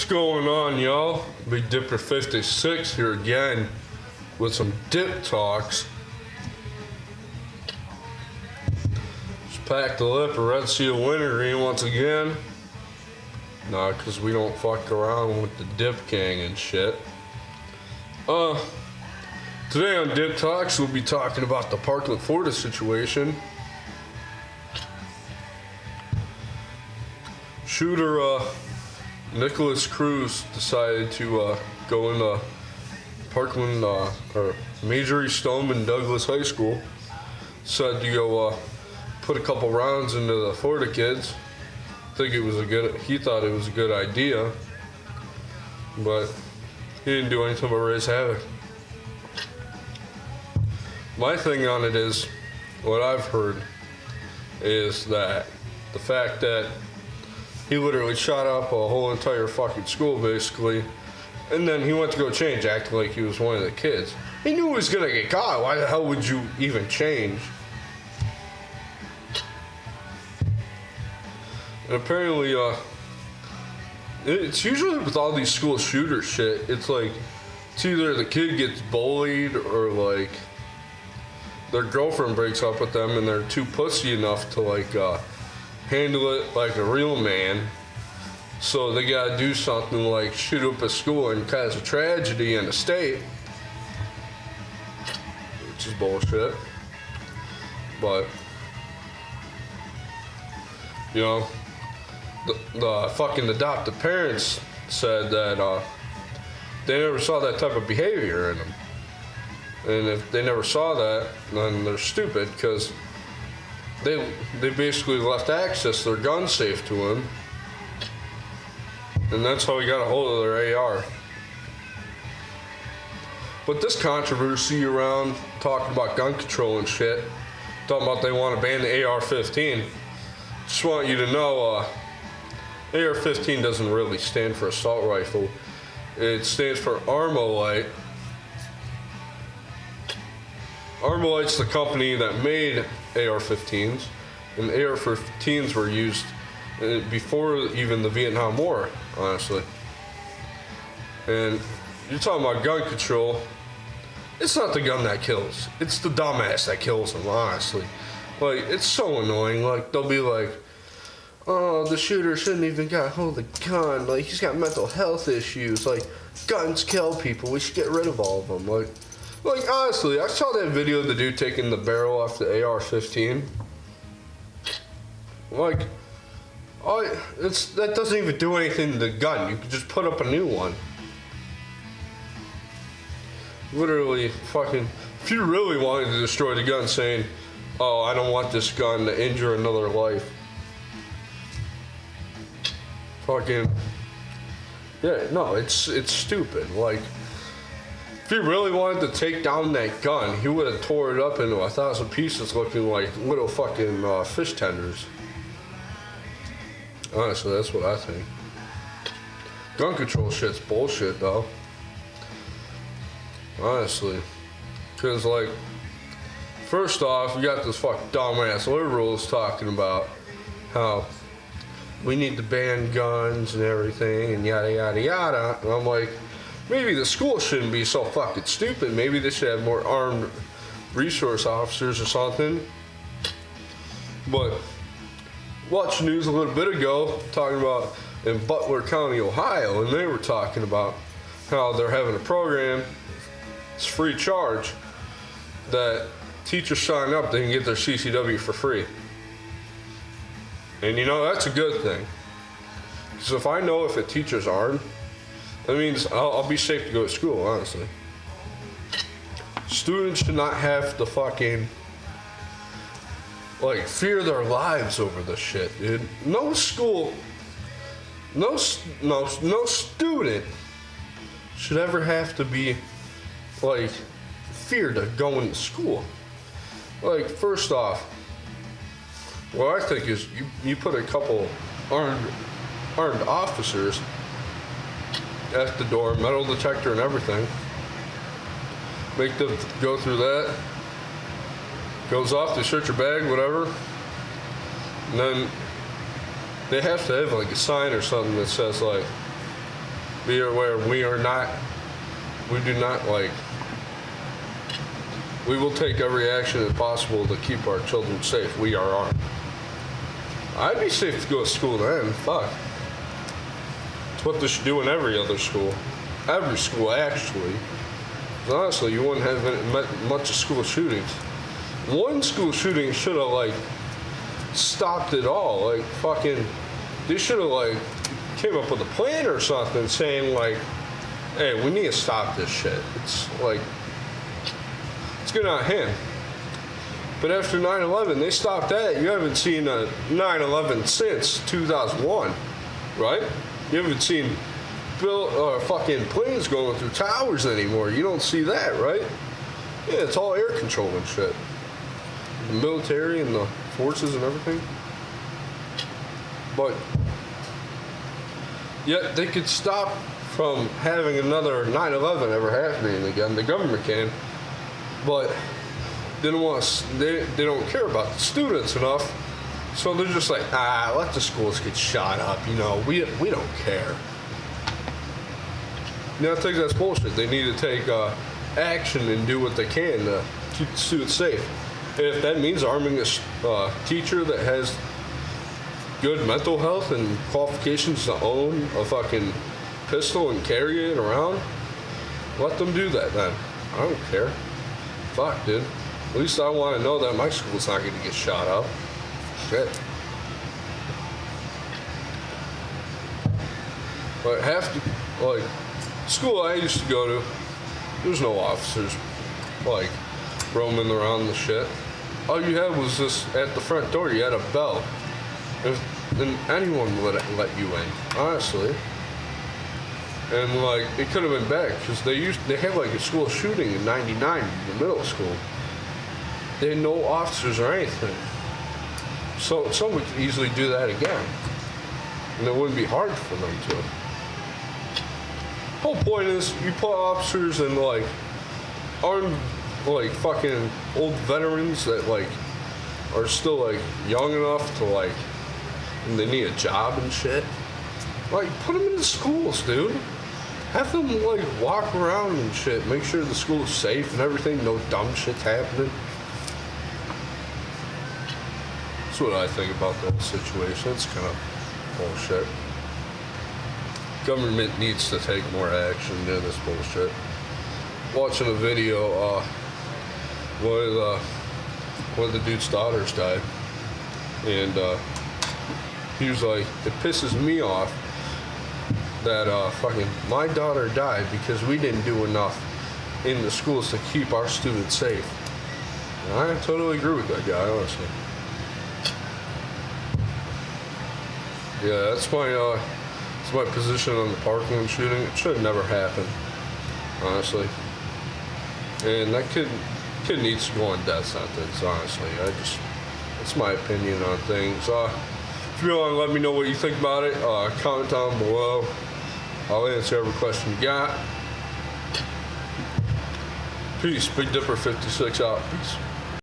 What's going on, y'all? BigDipper 56 here again with some dip talks. Just packed the lip of Red Seal Wintergreen once again. Nah, because we don't fuck around with the Dip Gang and shit. Today on Dip Talks, we'll be talking about the Parkland, Florida situation. Shooter, Nicholas Cruz decided to go into Parkland, or Marjorie Stoneman Douglas High School. Decided to go put a couple rounds into the Florida kids. He thought it was a good idea, but he didn't do anything but raise havoc. My thing on it is, what I've heard is that the fact that he literally shot up a whole entire fucking school, basically. And then he went to go change, acting like he was one of the kids. He knew he was gonna get caught. Why the hell would you even change? And apparently, it's usually with all these school shooter shit, it's like, it's either the kid gets bullied or like, their girlfriend breaks up with them and they're too pussy enough to like, handle it like a real man, so they gotta do something like shoot up a school and cause a tragedy in the state, which is bullshit. But you know, the fucking adoptive parents said that they never saw that type of behavior in them, and if they never saw that, then they're stupid, because they basically left access to their gun safe to him, and that's how he got a hold of their AR. But this controversy around talking about gun control and shit, talking about they want to ban the AR-15, just want you to know, AR-15 doesn't really stand for assault rifle. It stands for Armalite. Armalite's the company that made AR-15s, and AR-15s were used before even the Vietnam War, honestly. And you're talking about gun control, it's not the gun that kills, it's the dumbass that kills them, honestly. Like, it's so annoying. Like, they'll be like, oh, the shooter shouldn't even got hold of the gun, like, he's got mental health issues, like, guns kill people, we should get rid of all of them. Like, honestly, I saw that video of the dude taking the barrel off the AR-15. Like, that doesn't even do anything to the gun. You can just put up a new one. Literally, fucking, if you really wanted to destroy the gun, saying, oh, I don't want this gun to injure another life. Fucking, yeah, no, it's stupid. Like, if he really wanted to take down that gun, he would have tore it up into 1,000 pieces looking like little fucking fish tenders. Honestly, that's what I think. Gun control shit's bullshit, though. Honestly. Because, like, first off, you got this fucking dumbass liberals talking about how we need to ban guns and everything and yada, yada, yada. And I'm like, maybe the school shouldn't be so fucking stupid. Maybe they should have more armed resource officers or something. But watched the news a little bit ago talking about in Butler County, Ohio, and they were talking about how they're having a program, it's free charge, that teachers sign up, they can get their CCW for free. And you know, that's a good thing. Because if I know if a teacher's armed, that means I'll be safe to go to school, honestly. Students should not have to fucking, like, fear their lives over this shit, dude. No school, no student should ever have to be, like, feared of going to school. Like, first off, what I think is you put a couple armed officers at the door, metal detector and everything. Make them go through that. Goes off, they search your bag, whatever. And then they have to have like a sign or something that says like, be aware we do not like, we will take every action possible to keep our children safe. We are armed. I'd be safe to go to school then. Fuck. It's what they should do in every other school. Every school, actually. Honestly, you wouldn't have much of school shootings. One school shooting should have, like, stopped it all. Like, fucking, they should have, like, came up with a plan or something saying, like, hey, we need to stop this shit. It's, like, it's getting out of hand. But after 9/11, they stopped that. You haven't seen a 9/11 since 2001, right? You haven't seen fucking planes going through towers anymore. You don't see that, right? Yeah, it's all air control and shit. The military and the forces and everything. But yet they could stop from having another 9/11 ever happening again. The government can, but they don't care about the students enough. So they're just like, let the schools get shot up. You know, we don't care. You know, I think that's bullshit. They need to take action and do what they can to keep the students safe. If that means arming a teacher that has good mental health and qualifications to own a fucking pistol and carry it around, let them do that then. I don't care. Fuck, dude. At least I want to know that my school's not going to get shot up. Shit. But school I used to go to, there's no officers, like, roaming around the shit. All you had was this, at the front door, you had a bell. And anyone would let you in, honestly. And, like, it could have been bad, because they had, like, a school shooting in 99 in the middle school. They had no officers or anything. So someone could easily do that again. And it wouldn't be hard for them to. Whole point is, you put officers and, like, armed, like, fucking old veterans that, like, are still, like, young enough to, like, and they need a job and shit. Like, put them in the schools, dude. Have them, like, walk around and shit. Make sure the school's safe and everything. No dumb shit's happening. That's what I think about the whole situation. It's kind of bullshit. Government needs to take more action in this bullshit. Watching a video, one of the dude's daughters died. And he was like, it pisses me off that fucking my daughter died because we didn't do enough in the schools to keep our students safe. And I totally agree with that guy, honestly. Yeah, that's my position on the Parkland shooting. It should have never happened, honestly. And that kid needs to go on death sentence, honestly. It's my opinion on things. If you want to let me know what you think about it, comment down below. I'll answer every question you got. Peace. Big Dipper 56 out. Peace.